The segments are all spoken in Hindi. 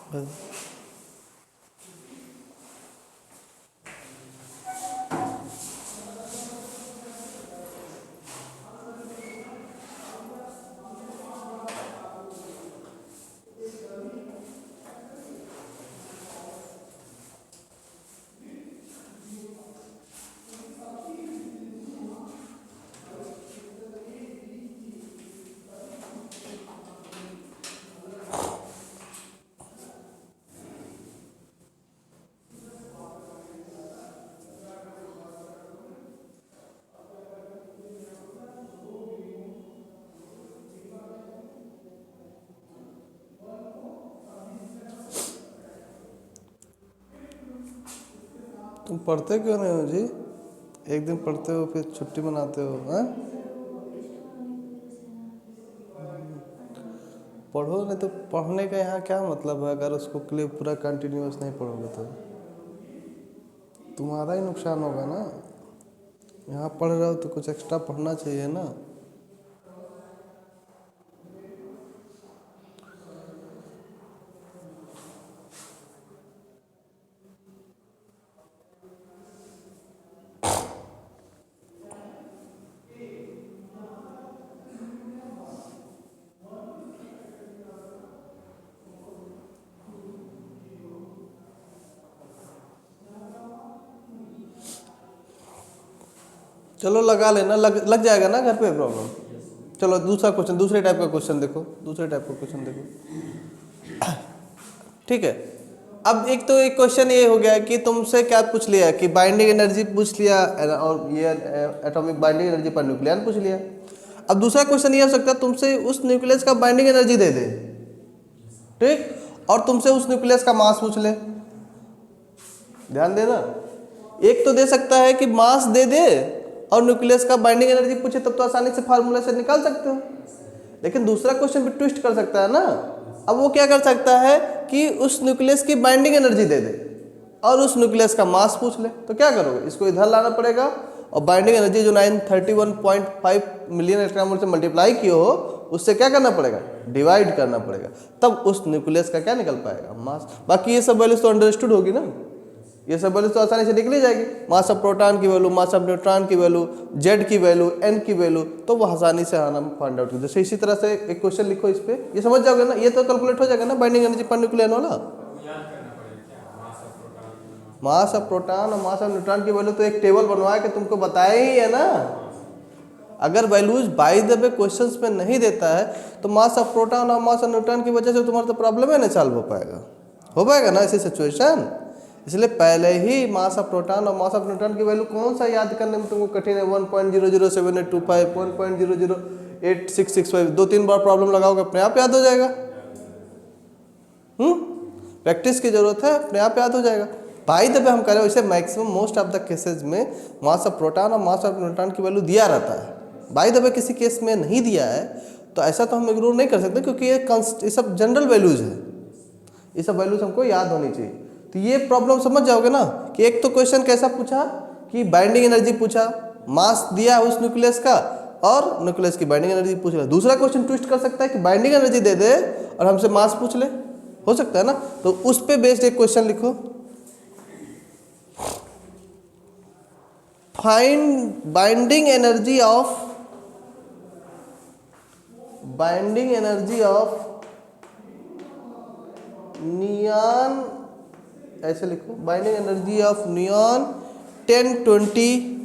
तुम पढ़ते क्यों नहीं हो जी? एक दिन पढ़ते हो फिर छुट्टी मनाते हो, हैं? पढ़ो नहीं तो पढ़ने का यहाँ क्या मतलब है अगर उसको के लिए पूरा कंटिन्यूअस नहीं पढ़ोगे तो तुम्हारा ही नुकसान होगा ना। यहाँ पढ़ रहे हो तो कुछ एक्स्ट्रा पढ़ना चाहिए ना। चलो लगा लेना, लग जाएगा ना घर पे प्रॉब्लम। चलो दूसरा क्वेश्चन, दूसरे टाइप का क्वेश्चन देखो, दूसरे टाइप का क्वेश्चन देखो। ठीक है, अब एक तो एक क्वेश्चन ये हो गया कि तुमसे क्या पूछ लिया कि बाइंडिंग एनर्जी पूछ लिया और ये atomic binding energy per nucleon पूछ लिया। अब दूसरा क्वेश्चन ये हो सकता है तुमसे उस न्यूक्लियस का बाइंडिंग एनर्जी दे दे, ठीक, और तुमसे उस न्यूक्लियस का मास पूछ ले। ध्यान देना, एक तो दे सकता है कि मास दे दे और न्यूक्लियस का बाइंडिंग एनर्जी पूछे, तब तो आसानी से फार्मूला से निकाल सकते हो। लेकिन दूसरा क्वेश्चन भी ट्विस्ट कर सकता है ना। अब वो क्या कर सकता है कि उस न्यूक्लियस की बाइंडिंग एनर्जी दे दे और उस न्यूक्लियस का मास पूछ ले, तो क्या करोगे? इसको इधर लाना पड़ेगा और बाइंडिंग एनर्जी जो 931.5 मिलियन इलेक्ट्रॉन वोल्ट से मल्टीप्लाई किए हो उससे क्या करना पड़ेगा? डिवाइड करना पड़ेगा, तब उस न्यूक्लियस का क्या निकल पाएगा? मास। बाकी ये सब वैल्यूज तो अंडरस्टूड होगी ना, ये सब वैल्यूज तो आसानी से निकली जाएगी। मास ऑफ प्रोटॉन की वैल्यू, मास ऑफ न्यूट्रॉन की वैल्यू, जेड की वैल्यू, एन की वैल्यू, तो वो आसानी से हम फाइंड आउट कर। जैसे इसी तरह से एक क्वेश्चन लिखो इस पे, ये समझ जाओगे ना, ये तो कैलकुलेट हो जाएगा ना बाइंडिंग एनर्जी पर न्यूक्लियन वाला। मास ऑफ प्रोटॉन और मास ऑफ न्यूट्रॉन की वैल्यू तो एक टेबल बनवा के तुमको बताया ही है ना। अगर values by the way questions में नहीं देता है तो मास ऑफ प्रोटॉन और मास ऑफ न्यूट्रॉन की वजह से तुम्हारा तो प्रॉब्लम है ना सॉल्व हो पाएगा ना ऐसी सिचुएशन। इसलिए पहले ही मास ऑफ प्रोटॉन और मास ऑफ न्यूट्रॉन की वैल्यू कौन सा याद करने में तुमको कठिन है? 1.00725, 1.00865, 2-3 बार प्रॉब्लम लगाओगे अपने आप याद हो जाएगा। प्रैक्टिस की जरूरत है, अपने आप याद हो जाएगा। बाय द वे हम कह रहे हो इसे maximum most of the cases में मास ऑफ प्रोटॉन और मास ऑफ न्यूट्रॉन की वैल्यू दिया रहता है। बाय द वे किसी केस में नहीं दिया है तो ऐसा तो हम इग्नोर नहीं कर सकते, क्योंकि ये सब जनरल वैल्यूज है, ये सब वैल्यूज हमको याद होनी चाहिए। तो ये प्रॉब्लम समझ जाओगे ना कि एक तो क्वेश्चन कैसा पूछा कि बाइंडिंग एनर्जी पूछा, मास दिया उस न्यूक्लियस का और न्यूक्लियस की बाइंडिंग एनर्जी पूछ रहा है। दूसरा क्वेश्चन ट्विस्ट कर सकता है कि बाइंडिंग एनर्जी दे दे और हमसे मास पूछ ले, हो सकता है ना। तो उस पे बेस्ड एक क्वेश्चन लिखो, find binding energy of neon, ऐसे लिखो, binding energy of neon 1020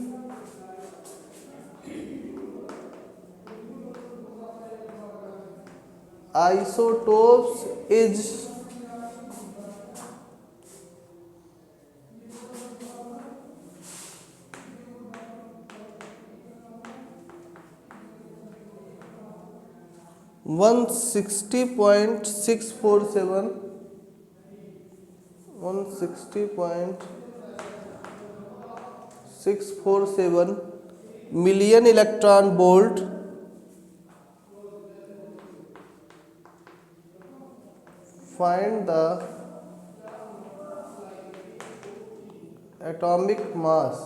isotopes is 160.647 million electron volt find the atomic mass,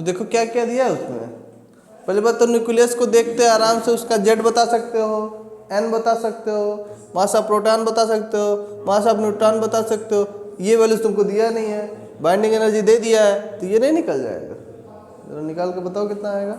तो देखो क्या क्या दिया है उसमें। पहले बात तो न्यूक्लियस को देखते आराम से उसका जेड बता सकते हो, एन बता सकते हो, मास ऑफ प्रोटॉन बता सकते हो, मास ऑफ न्यूट्रॉन बता सकते हो। ये वैल्यूज तुमको दिया नहीं है, बाइंडिंग एनर्जी दे दिया है, तो ये नहीं निकल जाएगा। जरा निकाल के बताओ कितना आएगा।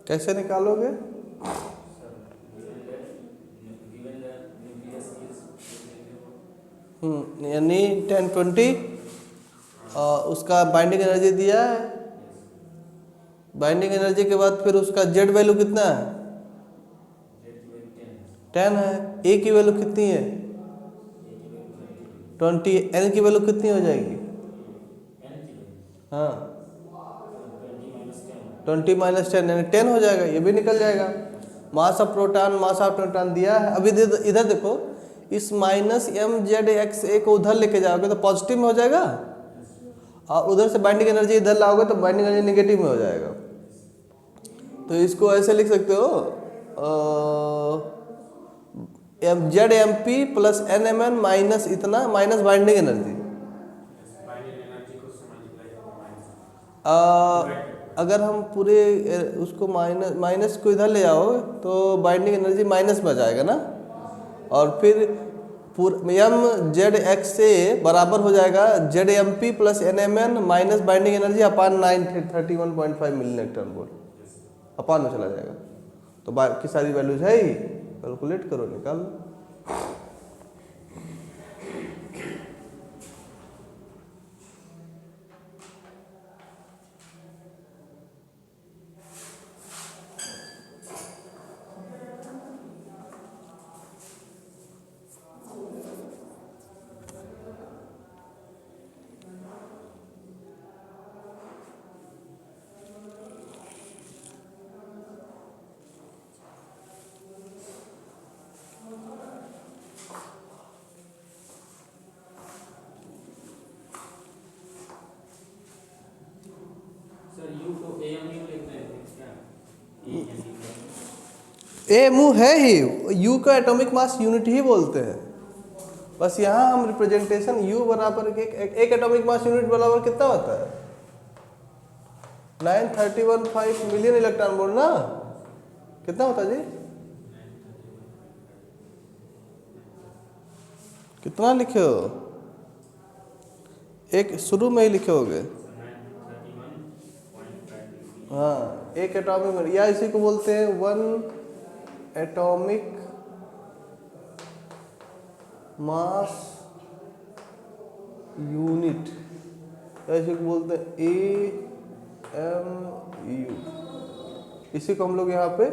कैसे निकालोगे? यानी 1020 उसका बाइंडिंग एनर्जी दिया है। बाइंडिंग एनर्जी के बाद फिर उसका जेड वैल्यू कितना है? 10 है। ए की वैल्यू कितनी है? 20। एन की वैल्यू कितनी हो जाएगी? हाँ 20 माइनस 10 यानी 10 हो जाएगा। ये भी निकल जाएगा। Mass of proton, mass of neutron दिया है। अभी इधर देखो, इस माइनस एम जेड एक्स ए को उधर लेके जाओगे तो पॉजिटिव में हो जाएगा, और उधर से बाइंडिंग एनर्जी इधर लाओगे तो बाइंडिंग एनर्जी नेगेटिव में हो जाएगा। तो इसको ऐसे लिख सकते हो, M Z M P plus N M N minus इतना माइनस बाइंडिंग एनर्जी। अगर हम पूरे उसको माइनस को इधर ले आओ तो बाइंडिंग एनर्जी माइनस में जाएगा ना, और फिर एम जेड एक्स से बराबर हो जाएगा Z M P plus N M N minus binding energy अपान 931.5 मिली इलेक्ट्रॉन वोल्ट अपान में चला जाएगा। तो बाकी सारी वैल्यूज है ही, कैलकुलेट करो, निकाल लो। ए मू है ही, यू का एटॉमिक मास यूनिट ही बोलते हैं। बस यहाँ हम रिप्रेजेंटेशन यू बराबर एक एटॉमिक मास यूनिट बराबर कितना होता है? 931.5 मिलियन इलेक्ट्रॉन वोल्ट ना। कितना होता है जी? कितना लिखे हो? एक शुरू में ही लिखे होगे। हाँ, एक एटॉमिक, या इसी को बोलते हैं 1 एटॉमिक मास यूनिट, ऐसे को बोलते हैं AMU। इसी को हम लोग यहाँ पे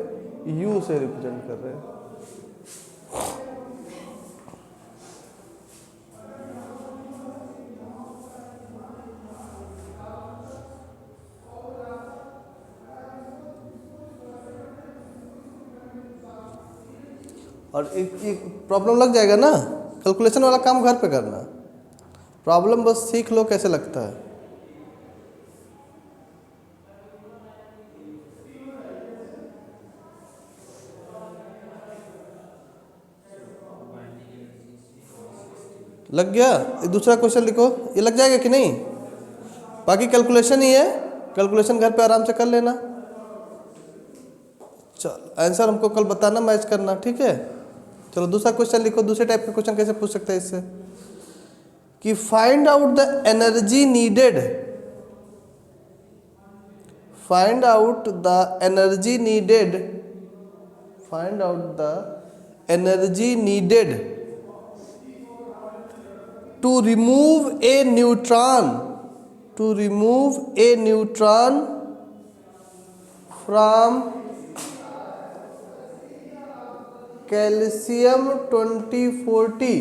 U से रिप्रेजेंट कर रहे हैं। और एक प्रॉब्लम लग जाएगा ना, कैलकुलेशन वाला काम घर पे करना, प्रॉब्लम बस सीख लो कैसे लगता है। लग गया? दूसरा क्वेश्चन लिखो, ये लग जाएगा कि नहीं? बाकी कैलकुलेशन ही है, कैलकुलेशन घर पे आराम से कर लेना। चल आंसर हमको कल बताना, मैच करना, ठीक है। चलो दूसरा क्वेश्चन लिखो। दूसरे टाइप का क्वेश्चन कैसे पूछ सकते हैं इससे कि find out the energy needed, find out the energy needed, find out the energy needed to remove a neutron, to remove a neutron from calcium 2040,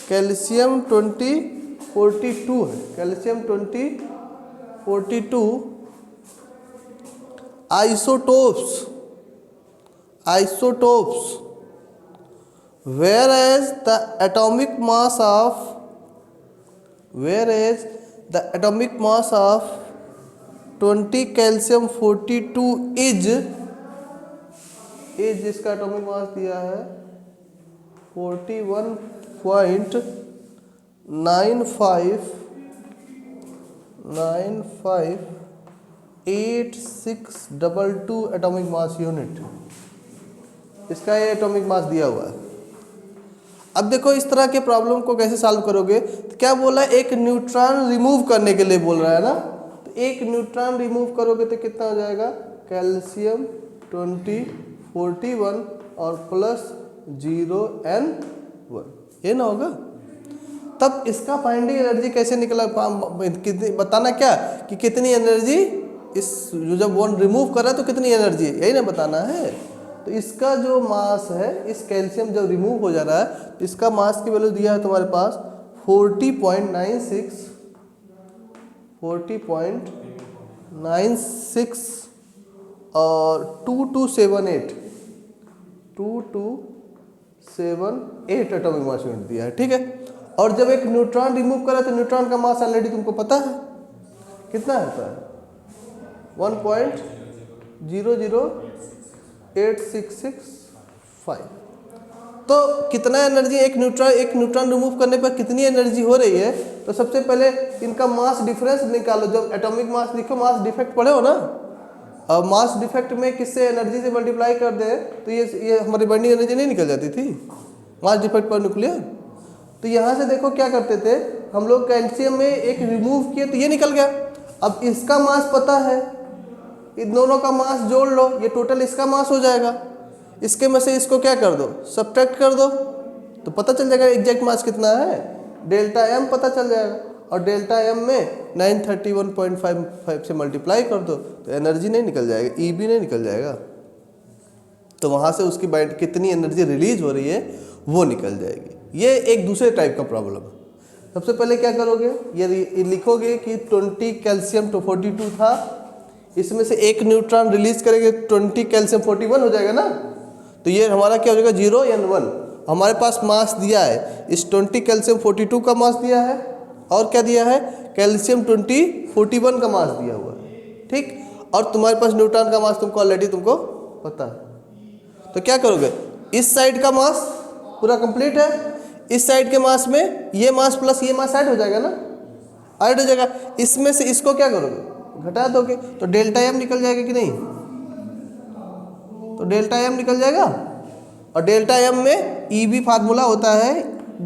calcium 2042 है, calcium 2042 isotopes, isotopes whereas the atomic mass of, whereas the atomic mass of 20 calcium 42 is जिसका एटॉमिक मास दिया है 41.958622 एटॉमिक मास यूनिट, इसका ये एटॉमिक मास दिया हुआ है। अब देखो इस तरह के प्रॉब्लम को कैसे सॉल्व करोगे, तो क्या बोला, एक न्यूट्रॉन रिमूव करने के लिए बोल रहा है ना, तो एक न्यूट्रॉन रिमूव करोगे तो कितना हो जाएगा, कैल्शियम 2041 और प्लस 0n1, ये ना होगा। तब इसका फाइंडिंग एनर्जी कैसे निकला, कितनी बताना, क्या कि कितनी एनर्जी इस जब वन रिमूव कर रहा है तो कितनी एनर्जी है, यही ना बताना है। तो इसका जो मास है, इस कैल्शियम जब रिमूव हो जा रहा है तो इसका मास की वैल्यू दिया है तुम्हारे पास 40.96 और 2278 एटॉमिक मास यूनिट दिया है, ठीक है। और जब एक न्यूट्रॉन रिमूव करा तो न्यूट्रॉन का मास ऑलरेडी तुमको पता है कितना होता है, 1.0086665। तो कितना एनर्जी एक न्यूट्रॉन रिमूव करने पर कितनी एनर्जी हो रही है, तो सबसे पहले इनका मास डिफरेंस निकालो। जब एटॉमिक मास लिखो, मास डिफेक्ट पढ़े हो ना, और मास डिफेक्ट में किससे एनर्जी से मल्टीप्लाई कर दे तो ये हमारी बर्निंग एनर्जी नहीं निकल जाती थी, मास डिफेक्ट पर न्यूक्लियर। तो यहाँ से देखो क्या करते थे हम लोग, कैल्शियम में एक रिमूव किए तो ये निकल गया। अब इसका मास पता है, इन दोनों का मास जोड़ लो, ये टोटल इसका मास हो जाएगा। इसके में से इसको क्या कर दो, सब्ट्रैक्ट कर दो, तो पता चल जाएगा एग्जैक्ट मास कितना है, डेल्टा एम पता चल जाएगा। और डेल्टा एम में 931.55 से मल्टीप्लाई कर दो तो एनर्जी नहीं निकल जाएगा, ई भी नहीं निकल जाएगा। तो वहाँ से उसकी बाइट कितनी एनर्जी रिलीज हो रही है वो निकल जाएगी। ये एक दूसरे टाइप का प्रॉब्लम है। सबसे पहले क्या करोगे, ये लिखोगे कि 20 कैल्शियम 42 था, इसमें से एक न्यूट्रॉन रिलीज करेंगे 20 कैल्शियम 41 हो जाएगा ना, तो ये हमारा क्या हो जाएगा 0n1। हमारे पास मास दिया है, इस 20 कैल्शियम 42 का मास दिया है और क्या दिया है, कैल्शियम 41 का मास दिया हुआ है, ठीक। और तुम्हारे पास न्यूट्रॉन का मास तुमको ऑलरेडी तुमको पता है। तो क्या करोगे, इस साइड का मास पूरा कंप्लीट है, इस साइड के मास में ये मास प्लस ये मास ऐड हो जाएगा ना, ऐड हो जाएगा। इसमें से इसको क्या करोगे, घटा दोगे, तो डेल्टा एम निकल जाएगा कि नहीं, तो डेल्टा एम निकल जाएगा। और डेल्टा एम में ई भी फार्मूला होता है,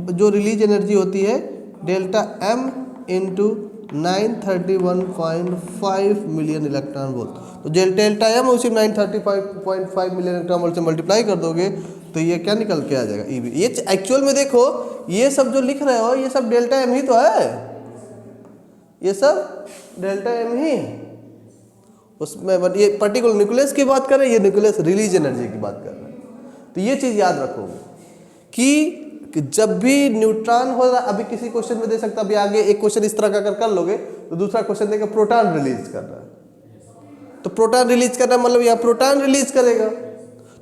जो रिलीज एनर्जी होती है delta M into 931.5 million electron volt. तो डेल्टा एम उसी 935.5 मिलियन इलेक्ट्रॉन वोल्ट से मल्टीप्लाई कर दोगे तो ये क्या निकल के आ जाएगा, ई भी। ये एक्चुअल में देखो, ये सब जो लिख रहे हो ये सब डेल्टा एम ही तो है, ये सब डेल्टा एम ही उसमें, ये पर्टिकुलर न्यूक्लियस की बात कर रहे हैं, ये न्यूक्लियस रिलीज एनर्जी की बात कर रहे हैं। तो ये चीज़ याद रखोगे कि जब भी न्यूट्रॉन हो रहा, अभी किसी क्वेश्चन में दे सकता, अभी आगे एक क्वेश्चन इस तरह का कर लोगे तो दूसरा क्वेश्चन देगा प्रोटॉन रिलीज कर रहा है, तो प्रोटॉन रिलीज कर रहा है मतलब यहाँ प्रोटॉन रिलीज करेगा,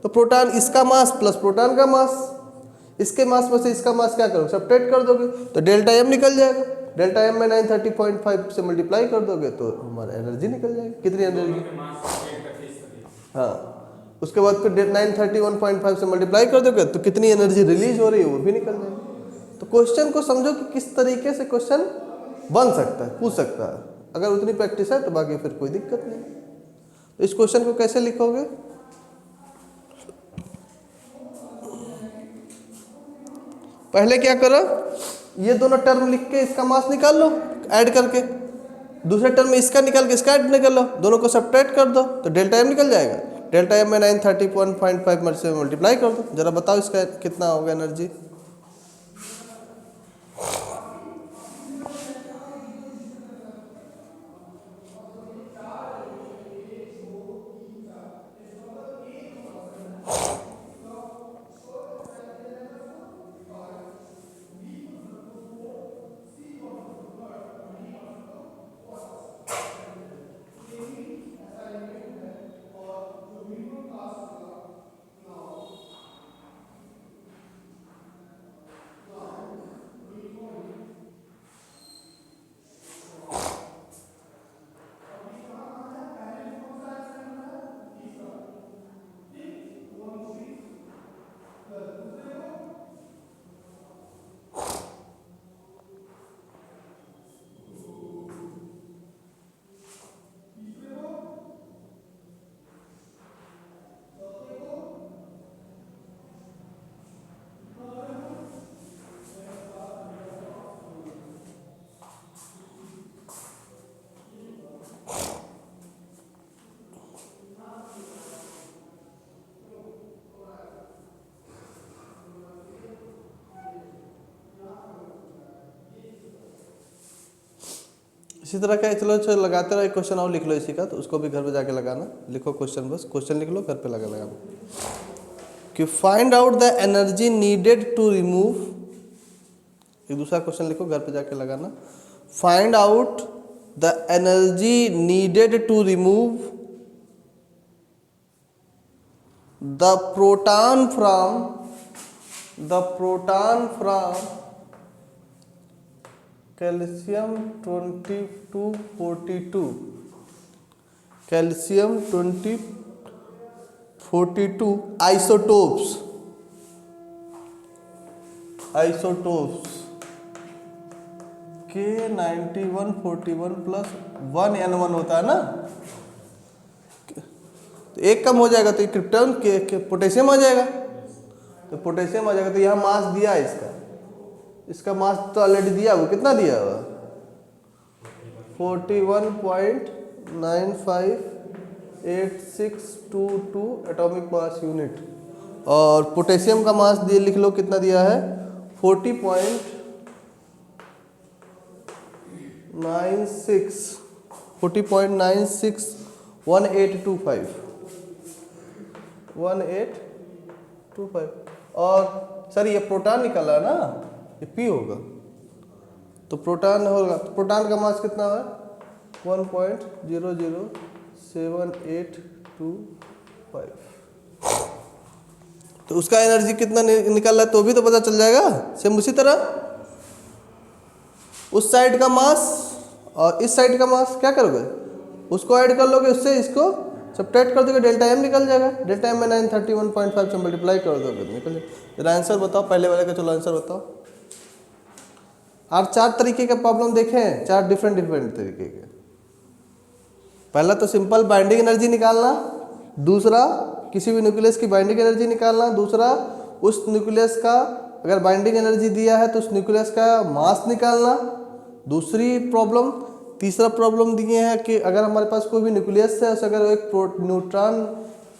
तो प्रोटॉन इसका मास प्लस प्रोटॉन का मास, इसके मास में से इसका मास क्या करोगे, सब्ट्रैक्ट कर दोगे तो डेल्टा एम निकल जाएगा। डेल्टा एम में 930.5 से मल्टीप्लाई कर दोगे तो हमारा एनर्जी निकल जाएगी, कितनी एनर्जी, हाँ। उसके बाद फिर 931.5 से मल्टीप्लाई कर दोगे तो कितनी एनर्जी रिलीज हो रही है वो भी निकल जाएगी। तो क्वेश्चन को समझो कि किस तरीके से क्वेश्चन बन सकता है, पूछ सकता है, अगर उतनी प्रैक्टिस है तो बाकी फिर कोई दिक्कत नहीं। तो इस क्वेश्चन को कैसे लिखोगे, पहले क्या करो, ये दोनों टर्म लिख के इसका मास निकाल लो ऐड करके, दूसरे टर्म में इसका निकाल के इसका ऐड निकाल लो, दोनों को सब्ट्रैक्ट कर दो तो डेल्टा एम निकल जाएगा। डेल्टा एम में 930.5 से मल्टीप्लाई कर दो, जरा बताओ इसका कितना होगा एनर्जी। इसी तरह का चलो चलो लगाते रहो, एक क्वेश्चन और लिख लो इसी का, तो उसको भी घर पे जाके लगाना, लिखो क्वेश्चन, बस क्वेश्चन लिख लो घर पे लगाना कि find out the energy needed to remove, एक दूसरा क्वेश्चन लिखो घर पे जाके लगाना, find out the energy needed to remove the proton from calcium 20-42 calcium 20-42 isotopes के 9141 प्लस 1n1 होता है ना, तो एक कम हो जाएगा तो क्रिप्टॉन के पोटेशियम आ जाएगा, तो पोटेशियम आ जाएगा, तो यहाँ मास दिया है इसका मास तो ऑलरेडी दिया, वो कितना दिया हुआ 41.958622 एटॉमिक मास यूनिट, और पोटेशियम का मास दिए लिख लो कितना दिया है 1825 और सर ये प्रोटॉन निकला ना, ये पी होगा, तो प्रोटॉन होगा, तो प्रोटॉन का मास कितना है 1.007825, तो उसका एनर्जी कितना निकल रहा है तो भी तो पता चल जाएगा। सेम उसी तरह उस साइड का मास और इस साइड का मास क्या करोगे, उसको ऐड कर लोगे, उससे इसको सब्ट्रैक्ट कर दोगे, डेल्टा एम निकल जाएगा, डेल्टा एम में 931.5 से मल्टीप्लाई कर दोगे तो निकल जाएगा। जरा आंसर बताओ, पहले वाले का चलो आंसर बताओ। और 4 तरीके के प्रॉब्लम देखे हैं, 4 डिफरेंट तरीके के। पहला तो सिंपल बाइंडिंग एनर्जी निकालना, दूसरा किसी भी न्यूक्लियस की बाइंडिंग एनर्जी निकालना, दूसरा उस न्यूक्लियस का अगर बाइंडिंग एनर्जी दिया है तो उस न्यूक्लियस का मास निकालना, दूसरी प्रॉब्लम। तीसरा प्रॉब्लम दिए हैं कि अगर हमारे पास कोई भी न्यूक्लियस है, उसे अगर एक न्यूट्रॉन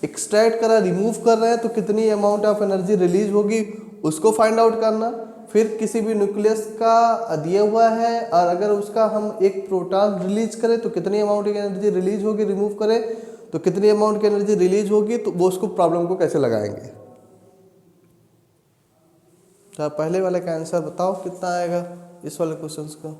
एक्सट्रैक्ट कर रहा है, रिमूव कर रहे हैं, तो कितनी अमाउंट ऑफ एनर्जी रिलीज होगी उसको फाइंड आउट करना। फिर किसी भी न्यूक्लियस का दिया हुआ है और अगर उसका हम एक प्रोटॉन रिलीज करें तो कितनी अमाउंट की एनर्जी रिलीज होगी, रिमूव करें तो कितनी अमाउंट की एनर्जी रिलीज होगी, तो वो उसको प्रॉब्लम को कैसे लगाएंगे। तो पहले वाले का आंसर बताओ कितना आएगा इस वाले क्वेश्चंस का।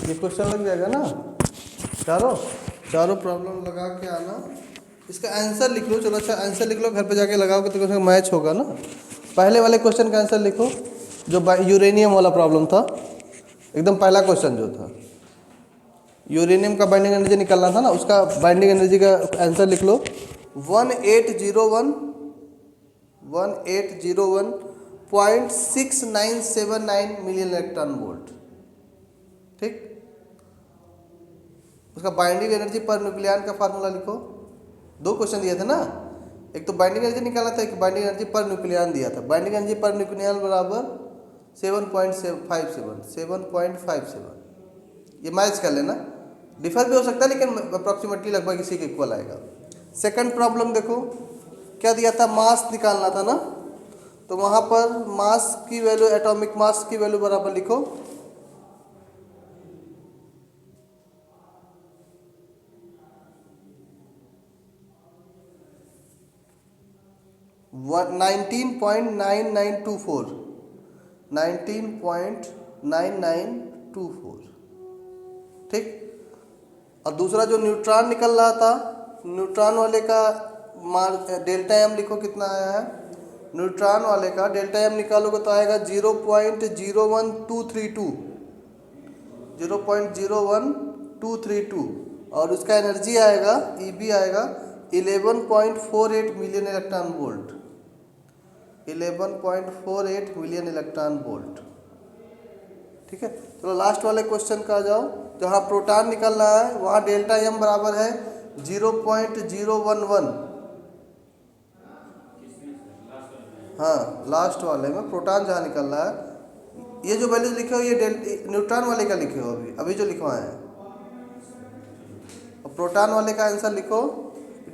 ये क्वेश्चन लग जाएगा ना, चारों प्रॉब्लम लगा के आना, इसका आंसर लिख लो। चलो अच्छा आंसर लिख लो, घर पे जाके लगाओगे तो क्वेश्चन मैच होगा ना। पहले वाले क्वेश्चन का आंसर लिखो, जो यूरेनियम वाला प्रॉब्लम था, एकदम पहला क्वेश्चन जो था, यूरेनियम का बाइंडिंग एनर्जी निकालना था ना, उसका बाइंडिंग एनर्जी का आंसर लिख लो 1801.6979 मिलियन इलेक्ट्रॉन वोल्ट। ठीक, उसका बाइंडिंग एनर्जी पर न्यूक्लियन का फार्मूला लिखो। दो क्वेश्चन दिए थे ना, एक तो बाइंडिंग एनर्जी निकालना था, एक बाइंडिंग एनर्जी पर न्यूक्लियन दिया था। बाइंडिंग एनर्जी पर न्यूक्लियन बराबर 7.57, ये मैच कर लेना, डिफर भी हो सकता है लेकिन अप्रॉक्सीमेटली लगभग इसी के इक्वल आएगा। सेकंड प्रॉब्लम देखो, क्या दिया था, मास निकालना था ना, तो वहाँ पर मास की वैल्यू, एटॉमिक मास की वैल्यू बराबर लिखो 19.9924। ठीक, और दूसरा जो न्यूट्रॉन निकल रहा था, न्यूट्रॉन वाले का डेल्टा एम लिखो कितना आया है। न्यूट्रॉन वाले का डेल्टा एम निकालोगे तो आएगा 0.01232, और उसका एनर्जी आएगा, ईबी आएगा 11.48 million electron volt, 11.48 million electron volt. ठीक है, चलो लास्ट वाले क्वेश्चन का आ जाओ। जहाँ प्रोटॉन निकल रहा है वहाँ डेल्टा एम बराबर है 0.011। हाँ, लास्ट वाले में प्रोटॉन जहाँ निकल रहा है, ये जो वैल्यू लिखे हो ये न्यूट्रॉन वाले का लिखे हो, अभी जो लिखवाए हैं। और प्रोटॉन वाले का आंसर लिखो,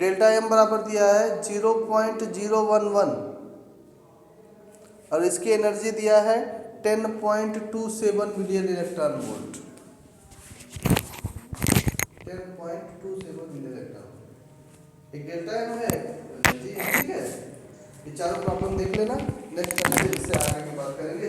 डेल्टा एम बराबर दिया है 0.011, और इसकी एनर्जी दिया है 10.27 million electron volt, 10.27 million electron. एक डेल्टा एम है, एनर्जी। ठीक है, ये चारों प्रॉब्लम देख लेना, नेक्स्ट इससे आगे की बात करेंगे।